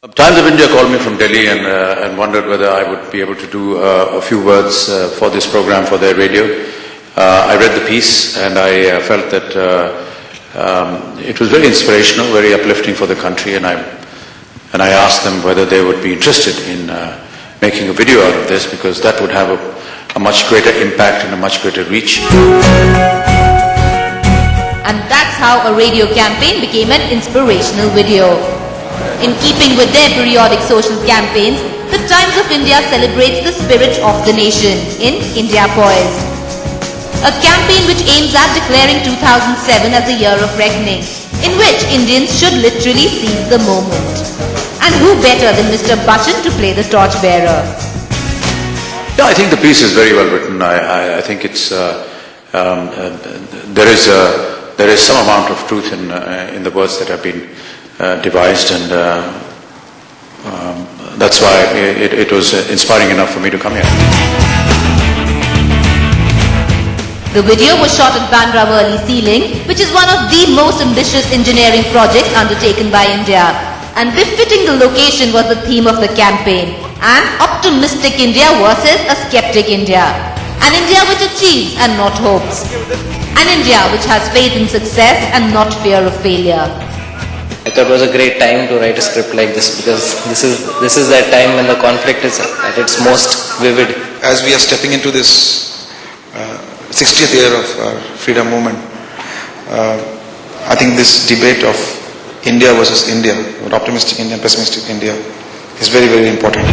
Times of India called me from Delhi and wondered whether I would be able to do a few words for this program for their radio. I read the piece and I felt that it was very inspirational, very uplifting for the country, and I asked them whether they would be interested in making a video out of this, because that would have a much greater impact and a much greater reach. And that's how a radio campaign became an inspirational video. In keeping with their periodic social campaigns, the Times of India celebrates the spirit of the nation in India Poised. A campaign which aims at declaring 2007 as a year of reckoning, in which Indians should literally seize the moment. And who better than Mr. Bachchan to play the torchbearer? Yeah, I think the piece is very well written. I think it's there is some amount of truth in the words that have been devised, and that's why it was inspiring enough for me to come here. The video was shot at Bandra Worli Ceiling, which is one of the most ambitious engineering projects undertaken by India. And befitting the location was the theme of the campaign: an optimistic India versus a skeptic India. An India which achieves and not hopes. An India which has faith in success and not fear of failure. I thought it was a great time to write a script like this, because this is that time when the conflict is at its most vivid. As we are stepping into this 60th year of our freedom movement, I think this debate of India versus India, or optimistic India, pessimistic India, is very, very important.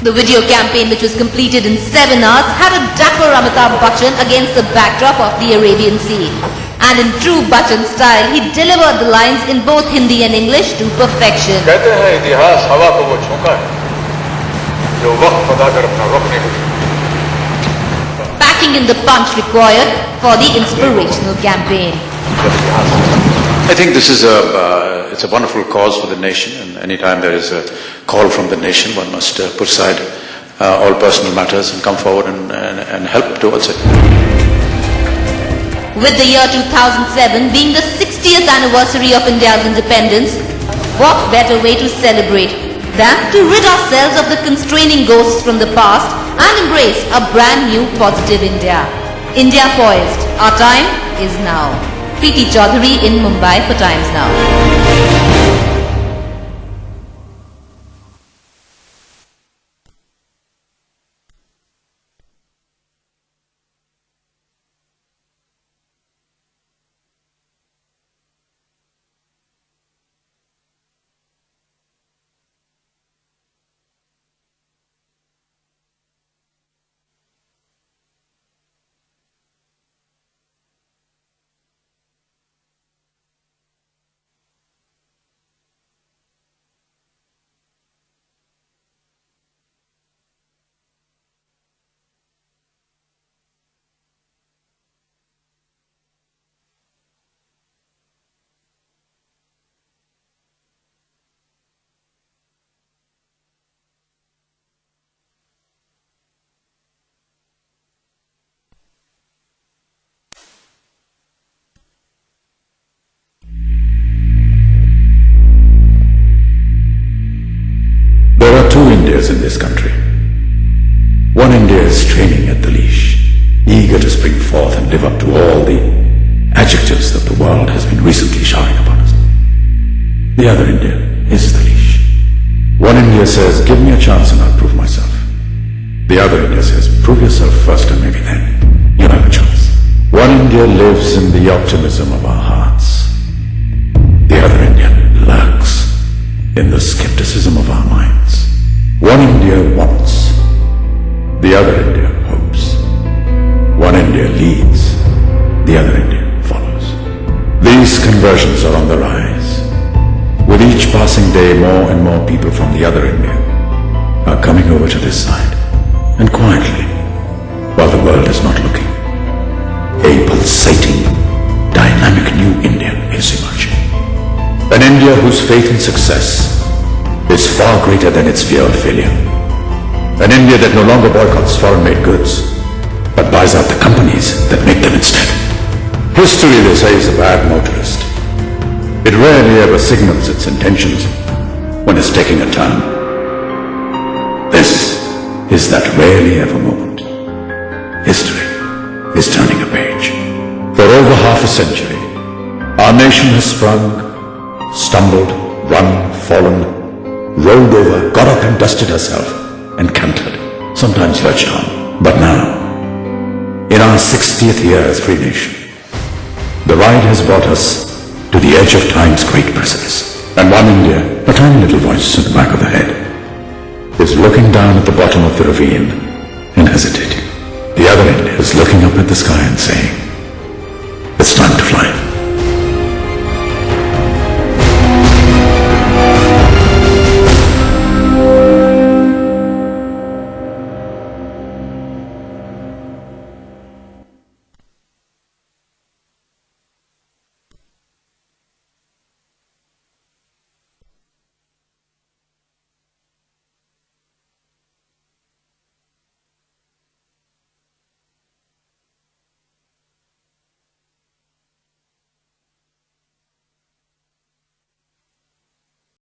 The video campaign, which was completed in 7 hours, had a dapper Amitabh Bachchan against the backdrop of the Arabian Sea. And in true Bachchan style, he delivered the lines in both Hindi and English to perfection. कहते हैं इतिहास हवा को वो झोंका है जो वक्त पता कर अपना रुख नहीं होता. Packing in the punch required for the inspirational campaign. I think this is it's a wonderful cause for the nation, and anytime there is a call from the nation, one must put aside all personal matters and come forward and help towards it. With the year 2007 being the 60th anniversary of India's independence, what better way to celebrate than to rid ourselves of the constraining ghosts from the past and embrace a brand new positive India. India Poised. Our time is now. Preeti Chaudhary in Mumbai for Times Now. There are two Indias in this country. One India is training at the leash, eager to spring forth and live up to all the adjectives that the world has been recently showering upon us. The other India is the leash. One India says, give me a chance and I'll prove myself. The other India says, prove yourself first and maybe then you'll have a chance. One India lives in the optimism of our hearts. The other India lurks in the skepticism of our minds. One India wants, the other India hopes. One India leads, the other India follows. These conversions are on the rise. With each passing day, more and more people from the other India are coming over to this side, and quietly, while the world is not looking, a pulsating, dynamic new India is emerging. An India whose faith in success is far greater than its fear of failure. An India that no longer boycotts foreign-made goods, but buys out the companies that make them instead. History, they say, is a bad motorist. It rarely ever signals its intentions when it's taking a turn. This is that rarely ever moment. History is turning a page. For over half a century, our nation has sprung, stumbled, run, fallen, rolled over, got up and dusted herself, and cantered, sometimes lurched on. But now, in our 60th year as free nation, the ride has brought us to the edge of time's great precipice. And one India, a tiny little voice in the back of the head, is looking down at the bottom of the ravine and hesitating. The other India is looking up at the sky and saying,